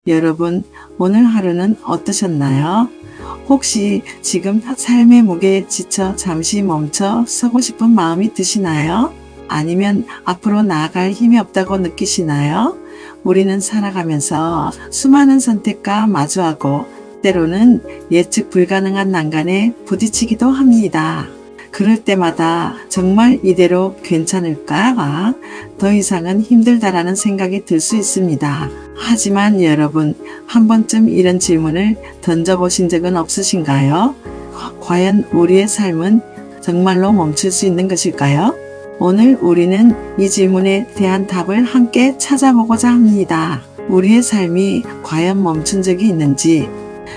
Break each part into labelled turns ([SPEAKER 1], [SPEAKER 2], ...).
[SPEAKER 1] 여러분, 오늘 하루는 어떠셨나요? 혹시 지금 삶의 무게에 지쳐 잠시 멈춰 서고 싶은 마음이 드시나요? 아니면 앞으로 나아갈 힘이 없다고 느끼시나요? 우리는 살아가면서 수많은 선택과 마주하고 때로는 예측 불가능한 난간에 부딪히기도 합니다. 그럴 때마다 정말 이대로 괜찮을까? 더 이상은 힘들다라는 생각이 들 수 있습니다. 하지만 여러분, 한 번쯤 이런 질문을 던져보신 적은 없으신가요? 과연 우리의 삶은 정말로 멈출 수 있는 것일까요? 오늘 우리는 이 질문에 대한 답을 함께 찾아보고자 합니다. 우리의 삶이 과연 멈춘 적이 있는지,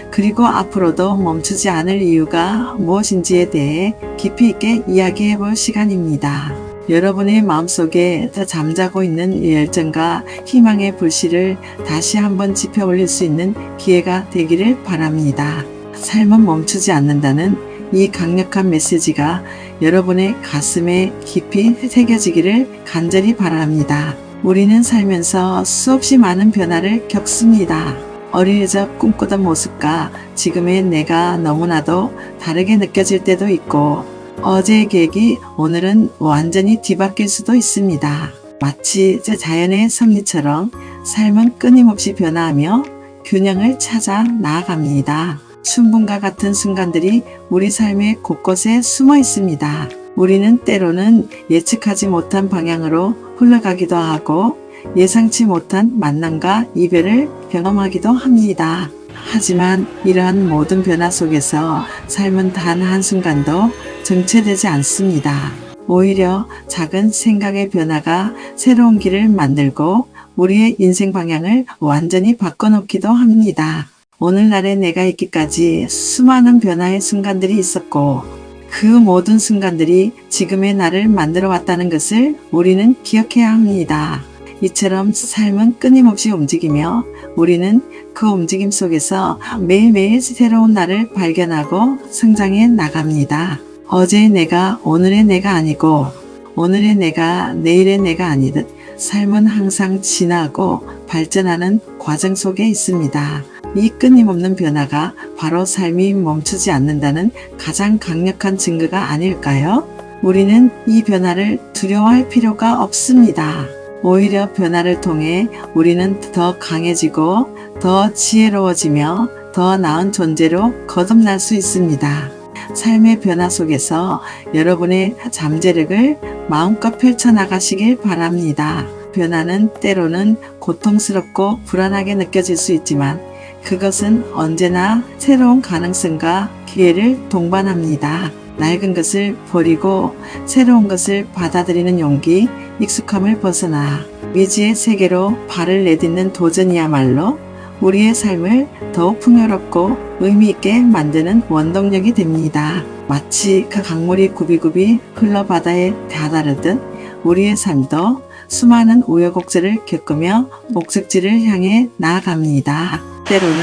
[SPEAKER 1] 그리고 앞으로도 멈추지 않을 이유가 무엇인지에 대해 깊이 있게 이야기해 볼 시간입니다. 여러분의 마음속에 잠자고 있는 열정과 희망의 불씨를 다시 한번 지펴 올릴 수 있는 기회가 되기를 바랍니다. 삶은 멈추지 않는다는 이 강력한 메시지가 여러분의 가슴에 깊이 새겨지기를 간절히 바랍니다. 우리는 살면서 수없이 많은 변화를 겪습니다. 어릴 적 꿈꾸던 모습과 지금의 내가 너무나도 다르게 느껴질 때도 있고, 어제의 계획이 오늘은 완전히 뒤바뀔 수도 있습니다. 마치 자연의 섭리처럼 삶은 끊임없이 변화하며 균형을 찾아 나아갑니다. 순분과 같은 순간들이 우리 삶의 곳곳에 숨어 있습니다. 우리는 때로는 예측하지 못한 방향으로 흘러가기도 하고, 예상치 못한 만남과 이별을 경험하기도 합니다. 하지만 이러한 모든 변화 속에서 삶은 단 한순간도 정체되지 않습니다. 오히려 작은 생각의 변화가 새로운 길을 만들고 우리의 인생 방향을 완전히 바꿔놓기도 합니다. 오늘날의 내가 있기까지 수많은 변화의 순간들이 있었고, 그 모든 순간들이 지금의 나를 만들어 왔다는 것을 우리는 기억해야 합니다. 이처럼 삶은 끊임없이 움직이며 우리는 그 움직임 속에서 매일매일 새로운 나를 발견하고 성장해 나갑니다. 어제의 내가 오늘의 내가 아니고, 오늘의 내가 내일의 내가 아니듯 삶은 항상 진화하고 발전하는 과정 속에 있습니다. 이 끊임없는 변화가 바로 삶이 멈추지 않는다는 가장 강력한 증거가 아닐까요? 우리는 이 변화를 두려워할 필요가 없습니다. 오히려 변화를 통해 우리는 더 강해지고 더 지혜로워지며 더 나은 존재로 거듭날 수 있습니다. 삶의 변화 속에서 여러분의 잠재력을 마음껏 펼쳐나가시길 바랍니다. 변화는 때로는 고통스럽고 불안하게 느껴질 수 있지만 그것은 언제나 새로운 가능성과 기회를 동반합니다. 낡은 것을 버리고 새로운 것을 받아들이는 용기, 익숙함을 벗어나 미지의 세계로 발을 내딛는 도전이야말로 우리의 삶을 더욱 풍요롭고 의미있게 만드는 원동력이 됩니다. 마치 그 강물이 굽이굽이 흘러 바다에 다다르듯 우리의 삶도 수많은 우여곡절을 겪으며 목적지를 향해 나아갑니다. 때로는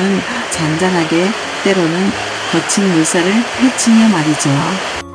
[SPEAKER 1] 잔잔하게, 때로는 거친 물살을 헤치며 말이죠.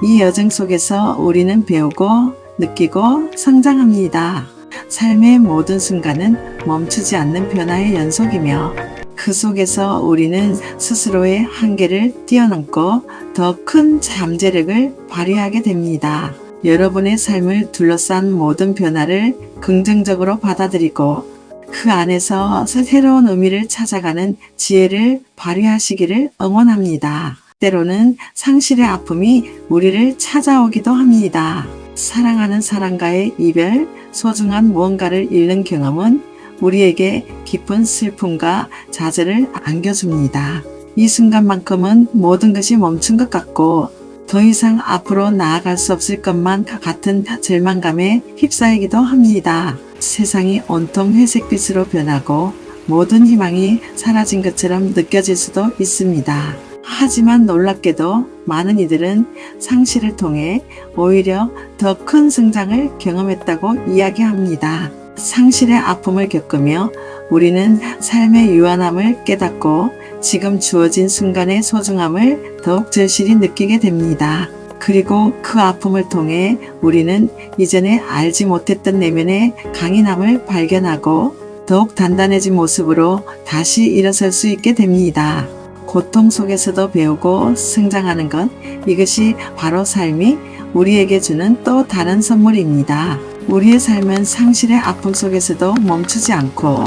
[SPEAKER 1] 이 여정 속에서 우리는 배우고 느끼고 성장합니다. 삶의 모든 순간은 멈추지 않는 변화의 연속이며 그 속에서 우리는 스스로의 한계를 뛰어넘고 더 큰 잠재력을 발휘하게 됩니다. 여러분의 삶을 둘러싼 모든 변화를 긍정적으로 받아들이고 그 안에서 새로운 의미를 찾아가는 지혜를 발휘하시기를 응원합니다. 때로는 상실의 아픔이 우리를 찾아오기도 합니다. 사랑하는 사람과의 이별, 소중한 무언가를 잃는 경험은 우리에게 깊은 슬픔과 좌절을 안겨줍니다. 이 순간만큼은 모든 것이 멈춘 것 같고 더 이상 앞으로 나아갈 수 없을 것만 같은 절망감에 휩싸이기도 합니다. 세상이 온통 회색빛으로 변하고 모든 희망이 사라진 것처럼 느껴질 수도 있습니다. 하지만 놀랍게도 많은 이들은 상실을 통해 오히려 더 큰 성장을 경험했다고 이야기합니다. 상실의 아픔을 겪으며 우리는 삶의 유한함을 깨닫고 지금 주어진 순간의 소중함을 더욱 절실히 느끼게 됩니다. 그리고 그 아픔을 통해 우리는 이전에 알지 못했던 내면의 강인함을 발견하고 더욱 단단해진 모습으로 다시 일어설 수 있게 됩니다. 고통 속에서도 배우고 성장하는 것, 이것이 바로 삶이 우리에게 주는 또 다른 선물입니다. 우리의 삶은 상실의 아픔 속에서도 멈추지 않고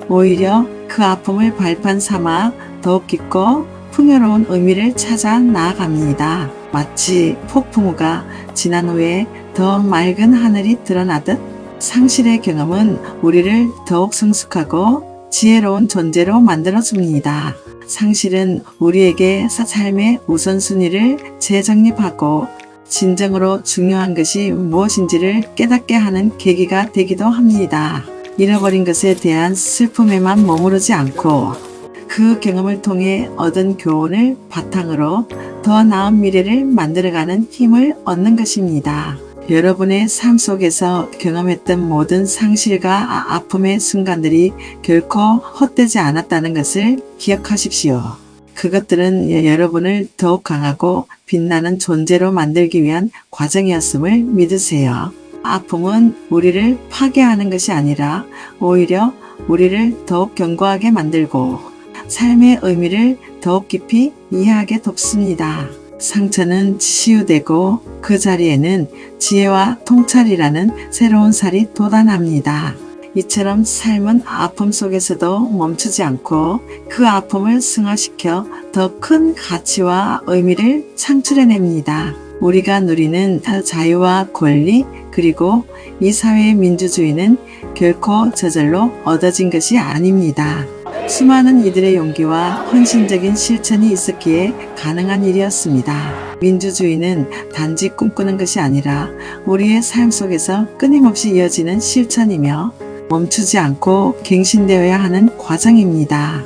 [SPEAKER 1] 오히려 그 아픔을 발판 삼아 더욱 깊고 풍요로운 의미를 찾아 나아갑니다. 마치 폭풍우가 지난 후에 더 맑은 하늘이 드러나듯 상실의 경험은 우리를 더욱 성숙하고 지혜로운 존재로 만들어줍니다. 상실은 우리에게 삶의 우선순위를 재정립하고 진정으로 중요한 것이 무엇인지를 깨닫게 하는 계기가 되기도 합니다. 잃어버린 것에 대한 슬픔에만 머무르지 않고 그 경험을 통해 얻은 교훈을 바탕으로 더 나은 미래를 만들어가는 힘을 얻는 것입니다. 여러분의 삶 속에서 경험했던 모든 상실과 아픔의 순간들이 결코 헛되지 않았다는 것을 기억하십시오. 그것들은 여러분을 더욱 강하고 빛나는 존재로 만들기 위한 과정이었음을 믿으세요. 아픔은 우리를 파괴하는 것이 아니라 오히려 우리를 더욱 견고하게 만들고 삶의 의미를 더욱 깊이 이해하게 돕습니다. 상처는 치유되고 그 자리에는 지혜와 통찰이라는 새로운 살이 돋아납니다. 이처럼 삶은 아픔 속에서도 멈추지 않고 그 아픔을 승화시켜 더 큰 가치와 의미를 창출해냅니다. 우리가 누리는 자유와 권리 그리고 이 사회의 민주주의는 결코 저절로 얻어진 것이 아닙니다. 수많은 이들의 용기와 헌신적인 실천이 있었기에 가능한 일이었습니다. 민주주의는 단지 꿈꾸는 것이 아니라 우리의 삶 속에서 끊임없이 이어지는 실천이며 멈추지 않고 갱신되어야 하는 과정입니다.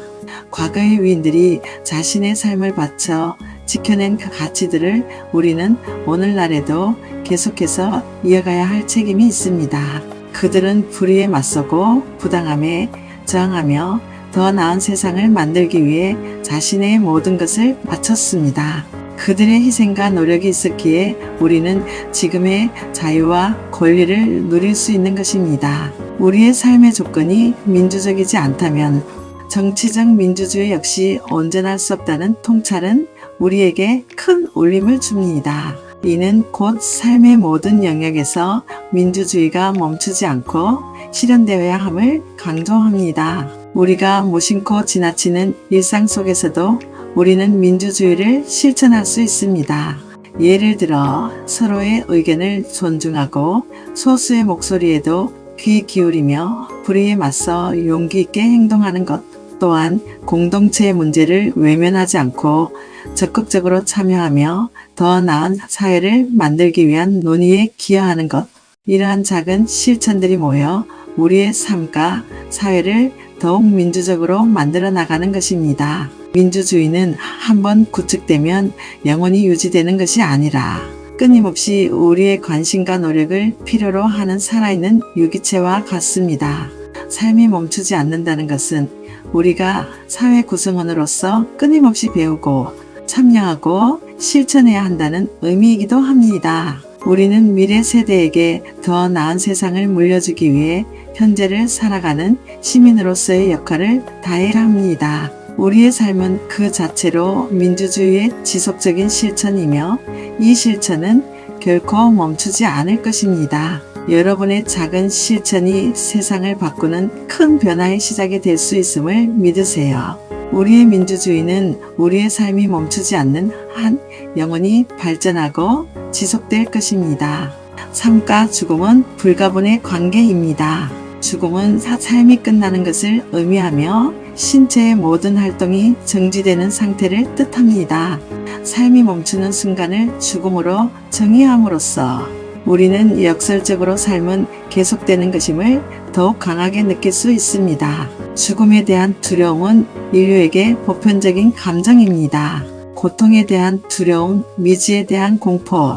[SPEAKER 1] 과거의 위인들이 자신의 삶을 바쳐 지켜낸 그 가치들을 우리는 오늘날에도 계속해서 이어가야 할 책임이 있습니다. 그들은 불의에 맞서고 부당함에 저항하며 더 나은 세상을 만들기 위해 자신의 모든 것을 바쳤습니다. 그들의 희생과 노력이 있었기에 우리는 지금의 자유와 권리를 누릴 수 있는 것입니다. 우리의 삶의 조건이 민주적이지 않다면 정치적 민주주의 역시 온전할 수 없다는 통찰은 우리에게 큰 울림을 줍니다. 이는 곧 삶의 모든 영역에서 민주주의가 멈추지 않고 실현되어야 함을 강조합니다. 우리가 무심코 지나치는 일상 속에서도 우리는 민주주의를 실천할 수 있습니다. 예를 들어 서로의 의견을 존중하고 소수의 목소리에도 귀 기울이며 불의에 맞서 용기 있게 행동하는 것, 또한 공동체의 문제를 외면하지 않고 적극적으로 참여하며 더 나은 사회를 만들기 위한 논의에 기여하는 것, 이러한 작은 실천들이 모여 우리의 삶과 사회를 더욱 민주적으로 만들어 나가는 것입니다. 민주주의는 한번 구축되면 영원히 유지되는 것이 아니라 끊임없이 우리의 관심과 노력을 필요로 하는 살아있는 유기체와 같습니다. 삶이 멈추지 않는다는 것은 우리가 사회 구성원으로서 끊임없이 배우고 참여하고 실천해야 한다는 의미이기도 합니다. 우리는 미래 세대에게 더 나은 세상을 물려주기 위해 현재를 살아가는 시민으로서의 역할을 다해야 합니다. 우리의 삶은 그 자체로 민주주의의 지속적인 실천이며 이 실천은 결코 멈추지 않을 것입니다. 여러분의 작은 실천이 세상을 바꾸는 큰 변화의 시작이 될 수 있음을 믿으세요. 우리의 민주주의는 우리의 삶이 멈추지 않는 한 영원히 발전하고 지속될 것입니다. 삶과 죽음은 불가분의 관계입니다. 죽음은 삶이 끝나는 것을 의미하며 신체의 모든 활동이 정지되는 상태를 뜻합니다. 삶이 멈추는 순간을 죽음으로 정의함으로써 우리는 역설적으로 삶은 계속되는 것임을 더욱 강하게 느낄 수 있습니다. 죽음에 대한 두려움은 인류에게 보편적인 감정입니다. 고통에 대한 두려움, 미지에 대한 공포,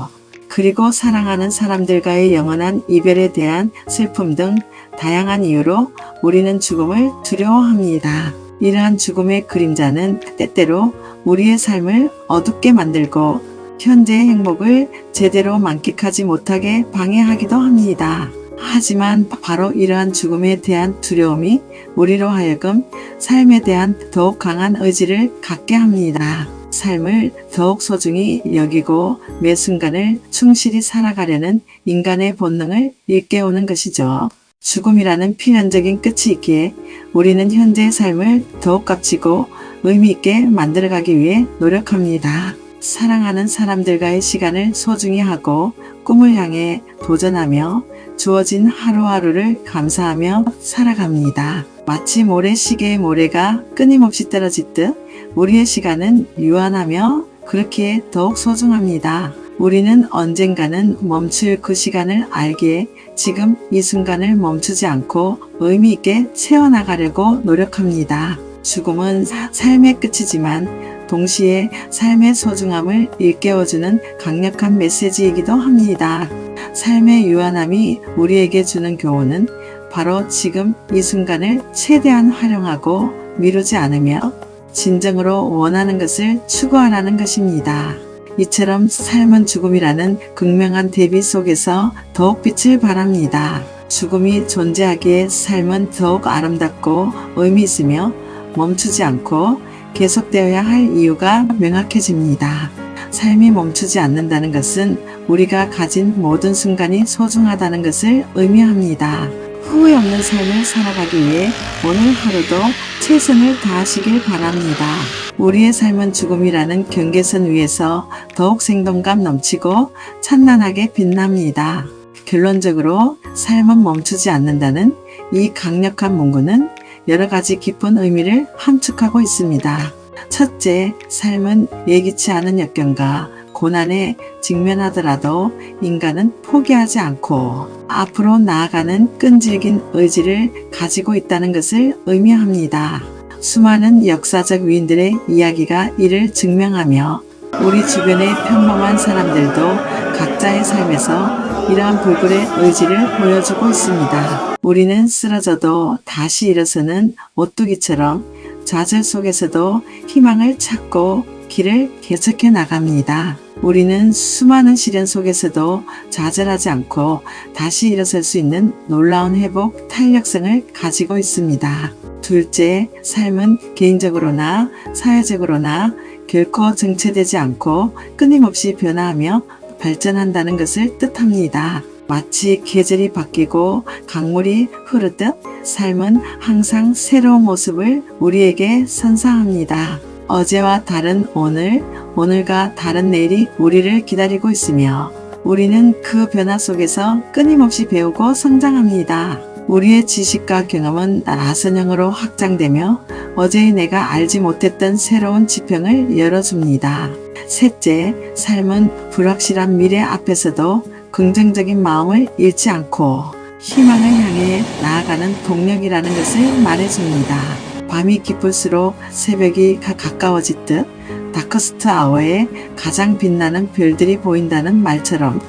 [SPEAKER 1] 그리고 사랑하는 사람들과의 영원한 이별에 대한 슬픔 등 다양한 이유로 우리는 죽음을 두려워합니다. 이러한 죽음의 그림자는 때때로 우리의 삶을 어둡게 만들고 현재의 행복을 제대로 만끽하지 못하게 방해하기도 합니다. 하지만 바로 이러한 죽음에 대한 두려움이 우리로 하여금 삶에 대한 더욱 강한 의지를 갖게 합니다. 삶을 더욱 소중히 여기고 매 순간을 충실히 살아가려는 인간의 본능을 일깨우는 것이죠. 죽음이라는 필연적인 끝이 있기에 우리는 현재의 삶을 더욱 값지고 의미 있게 만들어가기 위해 노력합니다. 사랑하는 사람들과의 시간을 소중히 하고 꿈을 향해 도전하며 주어진 하루하루를 감사하며 살아갑니다. 마치 모래시계의 모래가 끊임없이 떨어지듯 우리의 시간은 유한하며 그렇기에 더욱 소중합니다. 우리는 언젠가는 멈출 그 시간을 알기에 지금 이 순간을 멈추지 않고 의미 있게 채워나가려고 노력합니다. 죽음은 삶의 끝이지만 동시에 삶의 소중함을 일깨워주는 강력한 메시지이기도 합니다. 삶의 유한함이 우리에게 주는 교훈은 바로 지금 이 순간을 최대한 활용하고 미루지 않으며 진정으로 원하는 것을 추구하라는 것입니다. 이처럼 삶은 죽음이라는 극명한 대비 속에서 더욱 빛을 발합니다. 죽음이 존재하기에 삶은 더욱 아름답고 의미 있으며 멈추지 않고 계속되어야 할 이유가 명확해집니다. 삶이 멈추지 않는다는 것은 우리가 가진 모든 순간이 소중하다는 것을 의미합니다. 후회 없는 삶을 살아가기 위해 오늘 하루도 최선을 다하시길 바랍니다. 우리의 삶은 죽음이라는 경계선 위에서 더욱 생동감 넘치고 찬란하게 빛납니다. 결론적으로 삶은 멈추지 않는다는 이 강력한 문구는 여러 가지 깊은 의미를 함축하고 있습니다. 첫째, 삶은 예기치 않은 역경과 고난에 직면하더라도 인간은 포기하지 않고 앞으로 나아가는 끈질긴 의지를 가지고 있다는 것을 의미합니다. 수많은 역사적 위인들의 이야기가 이를 증명하며 우리 주변의 평범한 사람들도 각자의 삶에서 이러한 불굴의 의지를 보여주고 있습니다. 우리는 쓰러져도 다시 일어서는 오뚜기처럼 좌절 속에서도 희망을 찾고 길을 개척해 나갑니다. 우리는 수많은 시련 속에서도 좌절하지 않고 다시 일어설 수 있는 놀라운 회복 탄력성을 가지고 있습니다. 둘째, 삶은 개인적으로나 사회적으로나 결코 정체되지 않고 끊임없이 변화하며 발전한다는 것을 뜻합니다. 마치 계절이 바뀌고 강물이 흐르듯 삶은 항상 새로운 모습을 우리에게 선사합니다. 어제와 다른 오늘, 오늘과 다른 내일이 우리를 기다리고 있으며 우리는 그 변화 속에서 끊임없이 배우고 성장합니다. 우리의 지식과 경험은 나선형으로 확장되며 어제의 내가 알지 못했던 새로운 지평을 열어줍니다. 셋째, 삶은 불확실한 미래 앞에서도 긍정적인 마음을 잃지 않고 희망을 향해 나아가는 동력이라는 것을 말해줍니다. 밤이 깊을수록 새벽이 가까워지듯 다크스트 아워에 가장 빛나는 별들이 보인다는 말처럼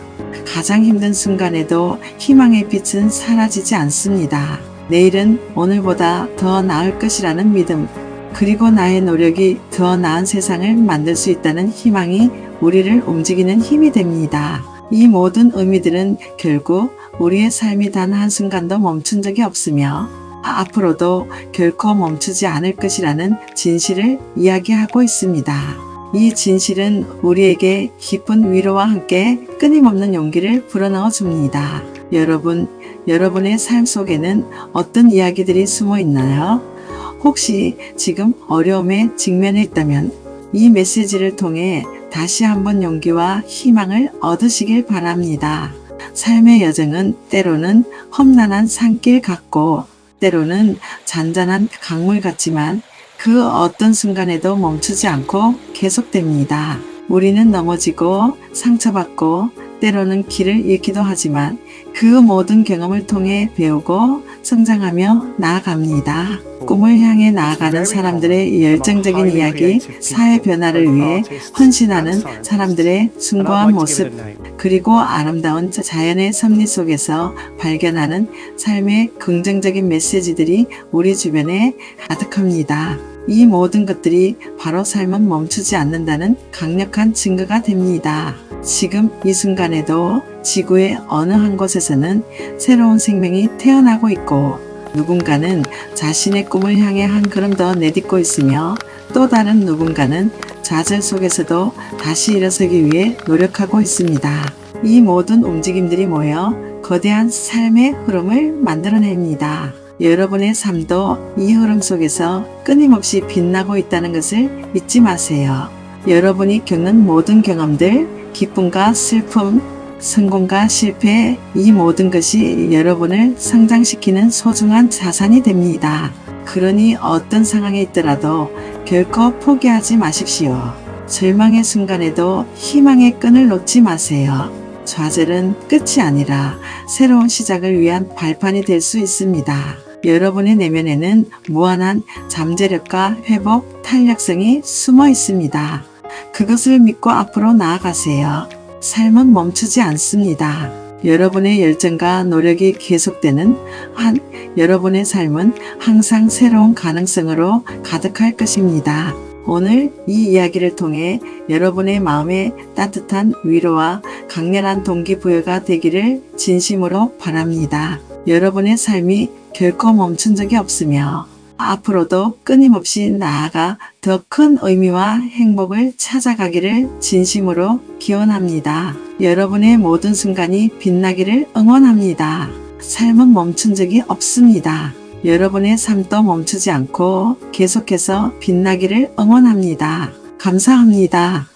[SPEAKER 1] 가장 힘든 순간에도 희망의 빛은 사라지지 않습니다. 내일은 오늘보다 더 나을 것이라는 믿음, 그리고 나의 노력이 더 나은 세상을 만들 수 있다는 희망이 우리를 움직이는 힘이 됩니다. 이 모든 의미들은 결국 우리의 삶이 단 한순간도 멈춘 적이 없으며 앞으로도 결코 멈추지 않을 것이라는 진실을 이야기하고 있습니다. 이 진실은 우리에게 깊은 위로와 함께 끊임없는 용기를 불어넣어 줍니다. 여러분의 삶 속에는 어떤 이야기들이 숨어 있나요? 혹시 지금 어려움에 직면해 있다면 이 메시지를 통해 다시 한번 용기와 희망을 얻으시길 바랍니다. 삶의 여정은 때로는 험난한 산길 같고 때로는 잔잔한 강물 같지만 그 어떤 순간에도 멈추지 않고 계속됩니다. 우리는 넘어지고 상처받고 때로는 길을 잃기도 하지만 그 모든 경험을 통해 배우고 성장하며 나아갑니다. 꿈을 향해 나아가는 사람들의 열정적인 이야기, 사회 변화를 위해 헌신하는 사람들의 숭고한 모습, 그리고 아름다운 자연의 섭리 속에서 발견하는 삶의 긍정적인 메시지들이 우리 주변에 가득합니다. 이 모든 것들이 바로 삶은 멈추지 않는다는 강력한 증거가 됩니다. 지금 이 순간에도 지구의 어느 한 곳에서는 새로운 생명이 태어나고 있고, 누군가는 자신의 꿈을 향해 한 걸음 더 내딛고 있으며, 또 다른 누군가는 좌절 속에서도 다시 일어서기 위해 노력하고 있습니다. 이 모든 움직임들이 모여 거대한 삶의 흐름을 만들어냅니다. 여러분의 삶도 이 흐름 속에서 끊임없이 빛나고 있다는 것을 잊지 마세요. 여러분이 겪는 모든 경험들, 기쁨과 슬픔, 성공과 실패, 이 모든 것이 여러분을 성장시키는 소중한 자산이 됩니다. 그러니 어떤 상황에 있더라도 결코 포기하지 마십시오. 절망의 순간에도 희망의 끈을 놓지 마세요. 좌절은 끝이 아니라 새로운 시작을 위한 발판이 될 수 있습니다. 여러분의 내면에는 무한한 잠재력과 회복, 탄력성이 숨어 있습니다. 그것을 믿고 앞으로 나아가세요. 삶은 멈추지 않습니다. 여러분의 열정과 노력이 계속되는 한 여러분의 삶은 항상 새로운 가능성으로 가득할 것입니다. 오늘 이 이야기를 통해 여러분의 마음에 따뜻한 위로와 강렬한 동기부여가 되기를 진심으로 바랍니다. 여러분의 삶이 결코 멈춘 적이 없으며 앞으로도 끊임없이 나아가 더 큰 의미와 행복을 찾아가기를 진심으로 기원합니다. 여러분의 모든 순간이 빛나기를 응원합니다. 삶은 멈춘 적이 없습니다. 여러분의 삶도 멈추지 않고 계속해서 빛나기를 응원합니다. 감사합니다.